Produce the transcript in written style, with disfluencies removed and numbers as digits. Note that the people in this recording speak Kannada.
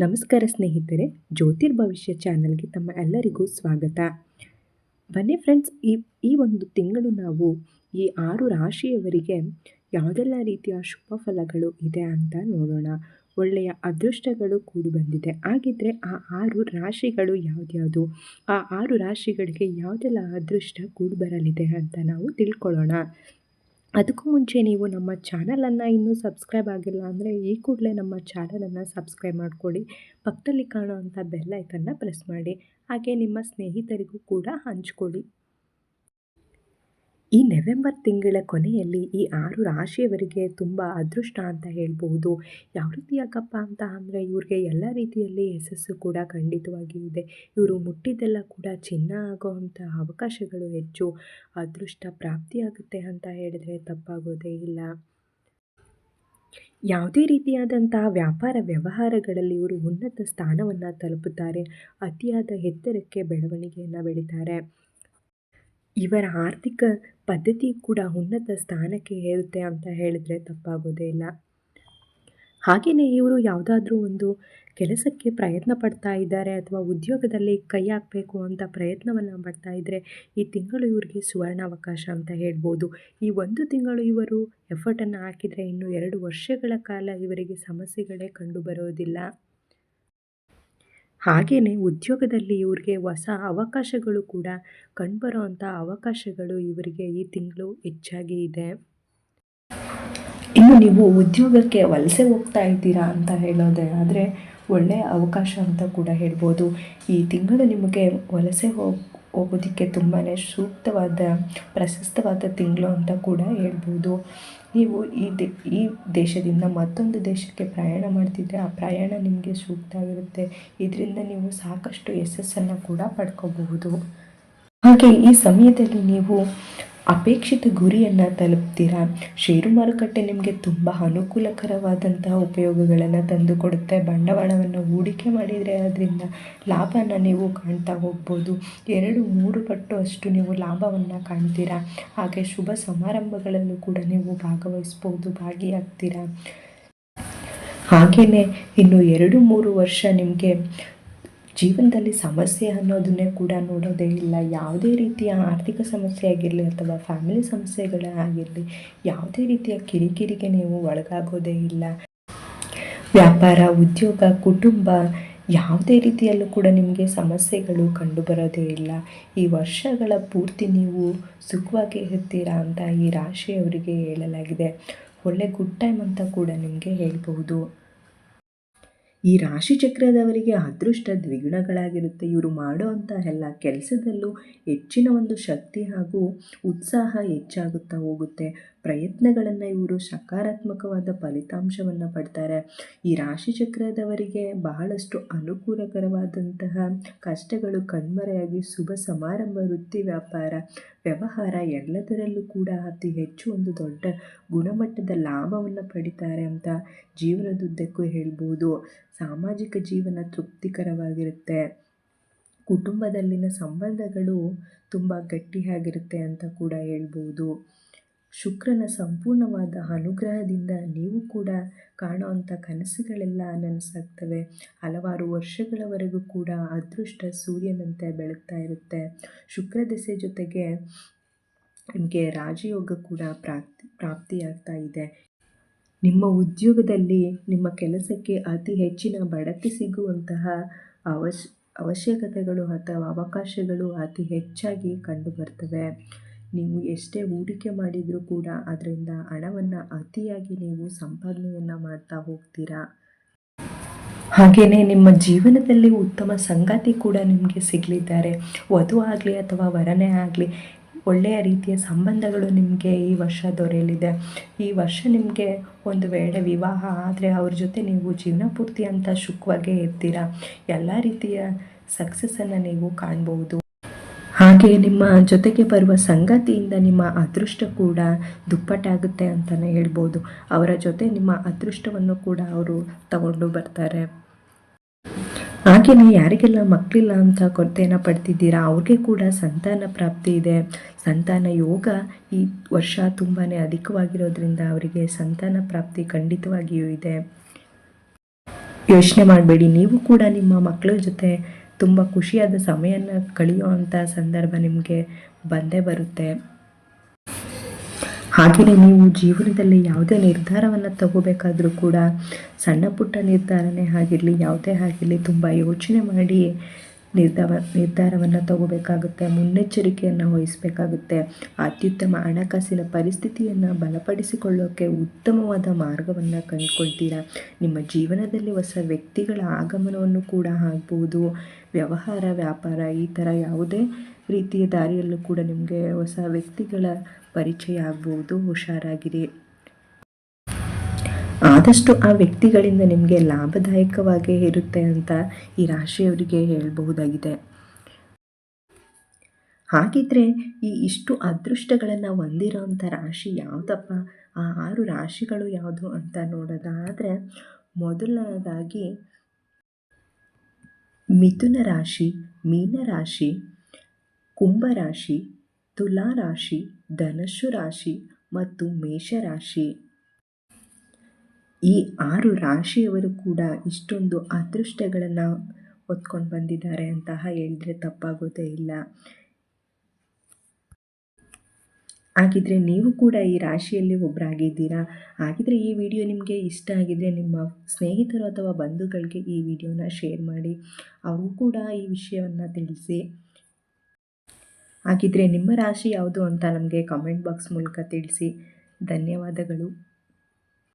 ನಮಸ್ಕಾರ ಸ್ನೇಹಿತರೆ, ಜ್ಯೋತಿರ್ಭವಿಷ್ಯ ಚಾನಲ್ಗೆ ತಮ್ಮ ಎಲ್ಲರಿಗೂ ಸ್ವಾಗತ. ಬನ್ನಿ ಫ್ರೆಂಡ್ಸ್, ಈ ಒಂದು ತಿಂಗಳು ನಾವು ಈ 6 ರಾಶಿಯವರಿಗೆ ಯಾವುದೆಲ್ಲ ರೀತಿಯ ಶುಭ ಫಲಗಳು ಇದೆ ಅಂತ ನೋಡೋಣ. ಒಳ್ಳೆಯ ಅದೃಷ್ಟಗಳು ಕೂಡಿ ಬಂದಿದೆ. ಹಾಗಿದ್ರೆ ಆ 6 ರಾಶಿಗಳು ಯಾವ್ದ್ಯಾವುದು, ಆ 6 ರಾಶಿಗಳಿಗೆ ಯಾವುದೆಲ್ಲ ಅದೃಷ್ಟ ಕೂಡಿ ಬರಲಿದೆ ಅಂತ ನಾವು ತಿಳ್ಕೊಳ್ಳೋಣ. ಅದಕ್ಕೂ ಮುಂಚೆ ನೀವು ನಮ್ಮ ಚಾನಲನ್ನು ಇನ್ನೂ ಸಬ್ಸ್ಕ್ರೈಬ್ ಆಗಿಲ್ಲ ಅಂದರೆ ಈ ಕೂಡಲೇ ನಮ್ಮ ಚಾನಲನ್ನು ಸಬ್ಸ್ಕ್ರೈಬ್ ಮಾಡ್ಕೊಳ್ಳಿ. ಪಕ್ಕದಲ್ಲಿ ಕಾಣುವಂಥ ಬೆಲ್ ಐಕನ್ನ ಪ್ರೆಸ್ ಮಾಡಿ. ಹಾಗೆ ನಿಮ್ಮ ಸ್ನೇಹಿತರಿಗೂ ಕೂಡ ಹಂಚ್ಕೊಳ್ಳಿ. ಈ ನವೆಂಬರ್ ತಿಂಗಳ ಕೊನೆಯಲ್ಲಿ ಈ 6 ರಾಶಿಯವರಿಗೆ ತುಂಬ ಅದೃಷ್ಟ ಅಂತ ಹೇಳ್ಬೋದು. ಯಾವ ರೀತಿ ಯಾಕಪ್ಪ ಅಂತ ಅಂದರೆ ಇವ್ರಿಗೆ ಎಲ್ಲ ರೀತಿಯಲ್ಲಿ ಯಶಸ್ಸು ಕೂಡ ಖಂಡಿತವಾಗಿಯೂ ಇದೆ. ಇವರು ಮುಟ್ಟಿದ್ದೆಲ್ಲ ಕೂಡ ಚಿನ್ನ ಆಗೋವಂಥ ಅವಕಾಶಗಳು ಹೆಚ್ಚು. ಅದೃಷ್ಟ ಪ್ರಾಪ್ತಿಯಾಗುತ್ತೆ ಅಂತ ಹೇಳಿದರೆ ತಪ್ಪಾಗೋದೇ ಇಲ್ಲ. ಯಾವುದೇ ರೀತಿಯಾದಂತಹ ವ್ಯಾಪಾರ ವ್ಯವಹಾರಗಳಲ್ಲಿ ಇವರು ಉನ್ನತ ಸ್ಥಾನವನ್ನು ತಲುಪುತ್ತಾರೆ. ಅತಿಯಾದ ಎತ್ತರಕ್ಕೆ ಬೆಳವಣಿಗೆಯನ್ನು ಬೆಳೀತಾರೆ. ಇವರ ಆರ್ಥಿಕ ಪದ್ಧತಿ ಕೂಡ ಉನ್ನತ ಸ್ಥಾನಕ್ಕೆ ಏರುತ್ತೆ ಅಂತ ಹೇಳಿದರೆ ತಪ್ಪಾಗೋದೇ ಇಲ್ಲ. ಹಾಗೆಯೇ ಇವರು ಯಾವುದಾದ್ರೂ ಒಂದು ಕೆಲಸಕ್ಕೆ ಪ್ರಯತ್ನ ಪಡ್ತಾ ಇದ್ದಾರೆ ಅಥವಾ ಉದ್ಯೋಗದಲ್ಲಿ ಕೈ ಹಾಕಬೇಕು ಅಂತ ಪ್ರಯತ್ನವನ್ನು ಪಡ್ತಾ ಇದ್ದರೆ ಈ ತಿಂಗಳು ಇವರಿಗೆ ಸುವರ್ಣಾವಕಾಶ ಅಂತ ಹೇಳ್ಬೋದು. ಈ ಒಂದು ತಿಂಗಳು ಇವರು ಎಫರ್ಟನ್ನು ಹಾಕಿದರೆ ಇನ್ನು 2 ವರ್ಷಗಳ ಕಾಲ ಇವರಿಗೆ ಸಮಸ್ಯೆಗಳೇ ಕಂಡು ಬರೋದಿಲ್ಲ. ಹಾಗೆಯೇ ಉದ್ಯೋಗದಲ್ಲಿ ಇವ್ರಿಗೆ ಹೊಸ ಅವಕಾಶಗಳು ಕೂಡ ಕಂಡುಬರುವಂಥ ಅವಕಾಶಗಳು ಇವರಿಗೆ ಈ ತಿಂಗಳು ಹೆಚ್ಚಾಗಿ ಇದೆ. ಇನ್ನು ನೀವು ಉದ್ಯೋಗಕ್ಕೆ ವಲಸೆ ಹೋಗ್ತಾ ಇದ್ದೀರಾ ಅಂತ ಹೇಳೋದೇ ಆದರೆ ಒಳ್ಳೆಯ ಅವಕಾಶ ಅಂತ ಕೂಡ ಹೇಳ್ಬೋದು. ಈ ತಿಂಗಳು ನಿಮಗೆ ವಲಸೆ ಹೋಗೋದಕ್ಕೆ ತುಂಬಾ ಸೂಕ್ತವಾದ ಪ್ರಶಸ್ತವಾದ ತಿಂಗಳು ಅಂತ ಕೂಡ ಹೇಳ್ಬೋದು. ನೀವು ಈ ದೇಶದಿಂದ ಮತ್ತೊಂದು ದೇಶಕ್ಕೆ ಪ್ರಯಾಣ ಮಾಡ್ತಿದ್ರೆ ಆ ಪ್ರಯಾಣ ನಿಮಗೆ ಸೂಕ್ತ ಆಗಿರುತ್ತೆ. ಇದರಿಂದ ನೀವು ಸಾಕಷ್ಟು ಯಶಸ್ಸನ್ನು ಕೂಡ ಪಡ್ಕೋಬಹುದು. ಹಾಗೆ ಈ ಸಮಯದಲ್ಲಿ ನೀವು ಅಪೇಕ್ಷಿತ ಗುರಿಯನ್ನು ತಲುಪ್ತೀರಾ. ಷೇರು ಮಾರುಕಟ್ಟೆ ನಿಮಗೆ ತುಂಬ ಅನುಕೂಲಕರವಾದಂತಹ ಉಪಯೋಗಗಳನ್ನು ತಂದುಕೊಡುತ್ತೆ. ಬಂಡವಾಳವನ್ನು ಹೂಡಿಕೆ ಮಾಡಿದರೆ ಅದರಿಂದ ಲಾಭನ ನೀವು ಕಾಣ್ತಾ ಹೋಗ್ಬೋದು. 2-3 ಪಟ್ಟು ಅಷ್ಟು ನೀವು ಲಾಭವನ್ನು ಕಾಣ್ತೀರಾ. ಹಾಗೆ ಶುಭ ಸಮಾರಂಭಗಳಲ್ಲೂ ಕೂಡ ನೀವು ಭಾಗಿಯಾಗ್ತೀರಾ. ಹಾಗೆಯೇ ಇನ್ನು 2-3 ವರ್ಷ ನಿಮಗೆ ಜೀವನದಲ್ಲಿ ಸಮಸ್ಯೆ ಅನ್ನೋದನ್ನೇ ಕೂಡ ನೋಡೋದೇ ಇಲ್ಲ. ಯಾವುದೇ ರೀತಿಯ ಆರ್ಥಿಕ ಸಮಸ್ಯೆ ಆಗಿರಲಿ ಅಥವಾ ಫ್ಯಾಮಿಲಿ ಸಮಸ್ಯೆಗಳೇ ಆಗಿರಲಿ, ಯಾವುದೇ ರೀತಿಯ ಕಿರಿಕಿರಿಗೆ ನೀವು ಒಳಗಾಗೋದೇ ಇಲ್ಲ. ವ್ಯಾಪಾರ, ಉದ್ಯೋಗ, ಕುಟುಂಬ ಯಾವುದೇ ರೀತಿಯಲ್ಲೂ ಕೂಡ ನಿಮಗೆ ಸಮಸ್ಯೆಗಳು ಕಂಡುಬರೋದೇ ಇಲ್ಲ. ಈ ವರ್ಷಗಳ ಪೂರ್ತಿ ನೀವು ಸುಖವಾಗಿ ಇರ್ತೀರಾ ಅಂತ ಈ ರಾಶಿಯವರಿಗೆ ಹೇಳಲಾಗಿದೆ. ಒಳ್ಳೆ ಗುಡ್ ಟೈಮ್ ಅಂತ ಕೂಡ ನಿಮಗೆ ಹೇಳ್ಬಹುದು. ಈ ರಾಶಿ ಚಕ್ರದವರಿಗೆ ಅದೃಷ್ಟ ದ್ವಿಗುಣಗಳಾಗಿರುತ್ತೆ. ಇವರು ಮಾಡುವಂಥ ಎಲ್ಲ ಕೆಲಸದಲ್ಲೂ ಹೆಚ್ಚಿನ ಒಂದು ಶಕ್ತಿ ಹಾಗೂ ಉತ್ಸಾಹ ಹೆಚ್ಚಾಗುತ್ತಾ ಹೋಗುತ್ತೆ. ಪ್ರಯತ್ನಗಳನ್ನು ಇವರು ಸಕಾರಾತ್ಮಕವಾದ ಫಲಿತಾಂಶವನ್ನು ಪಡ್ತಾರೆ. ಈ ರಾಶಿ ಚಕ್ರದವರಿಗೆ ಬಹಳಷ್ಟು ಅನುಕೂಲಕರವಾದಂತಹ ಕಷ್ಟಗಳು ಕಣ್ಮರೆಯಾಗಿ ಶುಭ ಸಮಾರಂಭ, ವೃತ್ತಿ, ವ್ಯಾಪಾರ, ವ್ಯವಹಾರ ಎಲ್ಲದರಲ್ಲೂ ಕೂಡ ಅತಿ ಹೆಚ್ಚು ಒಂದು ದೊಡ್ಡ ಗುಣಮಟ್ಟದ ಲಾಭವನ್ನು ಪಡಿತಾರೆ ಅಂತ ಜೀವನದುದ್ದಕ್ಕೂ ಹೇಳ್ಬೋದು. ಸಾಮಾಜಿಕ ಜೀವನ ತೃಪ್ತಿಕರವಾಗಿರುತ್ತೆ. ಕುಟುಂಬದಲ್ಲಿನ ಸಂಬಂಧಗಳು ತುಂಬ ಗಟ್ಟಿಯಾಗಿರುತ್ತೆ ಅಂತ ಕೂಡ ಹೇಳ್ಬೋದು. ಶುಕ್ರನ ಸಂಪೂರ್ಣವಾದ ಅನುಗ್ರಹದಿಂದ ನೀವು ಕೂಡ ಕಾಣುವಂಥ ಕನಸುಗಳೆಲ್ಲ ನನಸಾಗ್ತವೆ. ಹಲವಾರು ವರ್ಷಗಳವರೆಗೂ ಕೂಡ ಅದೃಷ್ಟ ಸೂರ್ಯನಂತೆ ಬೆಳಗ್ತಾ ಇರುತ್ತೆ. ಶುಕ್ರ ದಶೆ ಜೊತೆಗೆ ನಿಮಗೆ ರಾಜಯೋಗ ಕೂಡ ಪ್ರಾಪ್ತಿಯಾಗ್ತಾ ಇದೆ. ನಿಮ್ಮ ಉದ್ಯೋಗದಲ್ಲಿ ನಿಮ್ಮ ಕೆಲಸಕ್ಕೆ ಅತಿ ಹೆಚ್ಚಿನ ಬಡ್ತಿ ಸಿಗುವಂತಹ ಅವಶ್ಯಕತೆಗಳು ಅಥವಾ ಅವಕಾಶಗಳು ಅತಿ ಹೆಚ್ಚಾಗಿ ಕಂಡುಬರ್ತವೆ. ನೀವು ಎಷ್ಟೇ ಹೂಡಿಕೆ ಮಾಡಿದರೂ ಕೂಡ ಅದರಿಂದ ಹಣವನ್ನು ಅತಿಯಾಗಿ ನೀವು ಸಂಪಾದನೆಯನ್ನು ಮಾಡ್ತಾ ಹೋಗ್ತೀರಾ. ಹಾಗೆಯೇ ನಿಮ್ಮ ಜೀವನದಲ್ಲಿ ಉತ್ತಮ ಸಂಗಾತಿ ಕೂಡ ನಿಮಗೆ ಸಿಗಲಿದ್ದಾರೆ. ವಧು ಆಗಲಿ ಅಥವಾ ವರನೇ ಆಗಲಿ ಒಳ್ಳೆಯ ರೀತಿಯ ಸಂಬಂಧಗಳು ನಿಮಗೆ ಈ ವರ್ಷ ದೊರೆಯಲಿದೆ. ಈ ವರ್ಷ ನಿಮಗೆ ಒಂದು ವೇಳೆ ವಿವಾಹ ಆದರೆ ಅವ್ರ ಜೊತೆ ನೀವು ಜೀವನ ಪೂರ್ತಿ ಅಂತ ಸುಖವಾಗೇ ಇರ್ತೀರಾ. ಎಲ್ಲ ರೀತಿಯ ಸಕ್ಸಸ್ಸನ್ನು ನೀವು ಕಾಣ್ಬೋದು. ಹಾಗೆ ನಿಮ್ಮ ಜೊತೆಗೆ ಬರುವ ಸಂಗಾತಿಯಿಂದ ನಿಮ್ಮ ಅದೃಷ್ಟ ಕೂಡ ದುಪ್ಪಟ್ಟಾಗುತ್ತೆ ಅಂತಲೇ ಹೇಳ್ಬೋದು. ಅವರ ಜೊತೆ ನಿಮ್ಮ ಅದೃಷ್ಟವನ್ನು ಕೂಡ ಅವರು ತಗೊಂಡು ಬರ್ತಾರೆ. ಹಾಗೆಯೇ ಯಾರಿಗೆಲ್ಲ ಮಕ್ಕಳಿಲ್ಲ ಅಂತ ಕೊರತೆಯನ್ನು ಪಡ್ತಿದ್ದೀರಾ ಅವ್ರಿಗೆ ಕೂಡ ಸಂತಾನ ಪ್ರಾಪ್ತಿ ಇದೆ. ಸಂತಾನ ಯೋಗ ಈ ವರ್ಷ ತುಂಬಾ ಅಧಿಕವಾಗಿರೋದ್ರಿಂದ ಅವರಿಗೆ ಸಂತಾನ ಪ್ರಾಪ್ತಿ ಖಂಡಿತವಾಗಿಯೂ ಇದೆ. ಯೋಚನೆ ಮಾಡಬೇಡಿ. ನೀವು ಕೂಡ ನಿಮ್ಮ ಮಕ್ಕಳ ಜೊತೆ ತುಂಬ ಖುಷಿಯಾದ ಸಮಯನ ಕಳೆಯುವಂಥ ಸಂದರ್ಭ ನಿಮಗೆ ಬಂದೇ ಬರುತ್ತೆ. ಹಾಗೆಯೇ ನೀವು ಜೀವನದಲ್ಲಿ ಯಾವುದೇ ನಿರ್ಧಾರವನ್ನು ತಗೋಬೇಕಾದ್ರೂ ಕೂಡ ಸಣ್ಣ ಪುಟ್ಟ ನಿರ್ಧಾರನೇ ಆಗಿರಲಿ, ಯಾವುದೇ ಆಗಿರಲಿ ತುಂಬ ಯೋಚನೆ ಮಾಡಿ ನಿರ್ಧಾರವನ್ನು ತಗೋಬೇಕಾಗುತ್ತೆ. ಮುನ್ನೆಚ್ಚರಿಕೆಯನ್ನು ವಹಿಸಬೇಕಾಗುತ್ತೆ. ಅತ್ಯುತ್ತಮ ಹಣಕಾಸಿನ ಪರಿಸ್ಥಿತಿಯನ್ನು ಬಲಪಡಿಸಿಕೊಳ್ಳೋಕ್ಕೆ ಉತ್ತಮವಾದ ಮಾರ್ಗವನ್ನು ಕಂಡುಕೊಳ್ತೀರಾ. ನಿಮ್ಮ ಜೀವನದಲ್ಲಿ ಹೊಸ ವ್ಯಕ್ತಿಗಳ ಆಗಮನವನ್ನು ಕೂಡ ಆಗ್ಬೋದು. ವ್ಯವಹಾರ, ವ್ಯಾಪಾರ ಈ ಥರ ಯಾವುದೇ ರೀತಿಯ ದಾರಿಯಲ್ಲೂ ಕೂಡ ನಿಮಗೆ ಹೊಸ ವ್ಯಕ್ತಿಗಳ ಪರಿಚಯ ಆಗ್ಬೋದು. ಹುಷಾರಾಗಿರಿ. ಆದಷ್ಟು ಆ ವ್ಯಕ್ತಿಗಳಿಂದ ನಿಮಗೆ ಲಾಭದಾಯಕವಾಗೇ ಇರುತ್ತೆ ಅಂತ ಈ ರಾಶಿಯವರಿಗೆ ಹೇಳಬಹುದಾಗಿದೆ. ಹಾಗಿದ್ರೆ ಇಷ್ಟು ಅದೃಷ್ಟಗಳನ್ನು ಹೊಂದಿರೋಂಥ ರಾಶಿ ಯಾವುದಪ್ಪ? ಆ 6 ರಾಶಿಗಳು ಯಾವುದು ಅಂತ ನೋಡೋದಾದರೆ, ಮೊದಲನೇದಾಗಿ ಮಿಥುನ ರಾಶಿ, ಮೀನ ರಾಶಿ, ಕುಂಭ ರಾಶಿ, ತುಲಾ ರಾಶಿ, ಧನುಸ್ಸು ರಾಶಿ ಮತ್ತು ಮೇಷರಾಶಿ. ಈ 6 ರಾಶಿಯವರು ಕೂಡ ಇಷ್ಟೊಂದು ಅದೃಷ್ಟಗಳನ್ನು ಹೊತ್ಕೊಂಡು ಬಂದಿದ್ದಾರೆ ಅಂತ ಹೇಳಿದ್ರೆ ತಪ್ಪಾಗೋದೇ ಇಲ್ಲ. ಹಾಗಿದ್ರೆ ನೀವು ಕೂಡ ಈ ರಾಶಿಯಲ್ಲಿ ಒಬ್ಬರಾಗಿದ್ದೀರಾ? ಹಾಗಿದ್ರೆ ಈ ವಿಡಿಯೋ ನಿಮಗೆ ಇಷ್ಟ ಆಗಿದ್ರೆ ನಿಮ್ಮ ಸ್ನೇಹಿತರು ಅಥವಾ ಬಂಧುಗಳಿಗೆ ಈ ವಿಡಿಯೋನ ಶೇರ್ ಮಾಡಿ, ಅವರು ಕೂಡ ಈ ವಿಷಯವನ್ನು ತಿಳಿಸಿ. ಹಾಗಿದ್ರೆ ನಿಮ್ಮ ರಾಶಿ ಯಾವುದು ಅಂತ ನಮಗೆ ಕಮೆಂಟ್ ಬಾಕ್ಸ್ ಮೂಲಕ ತಿಳಿಸಿ. ಧನ್ಯವಾದಗಳು.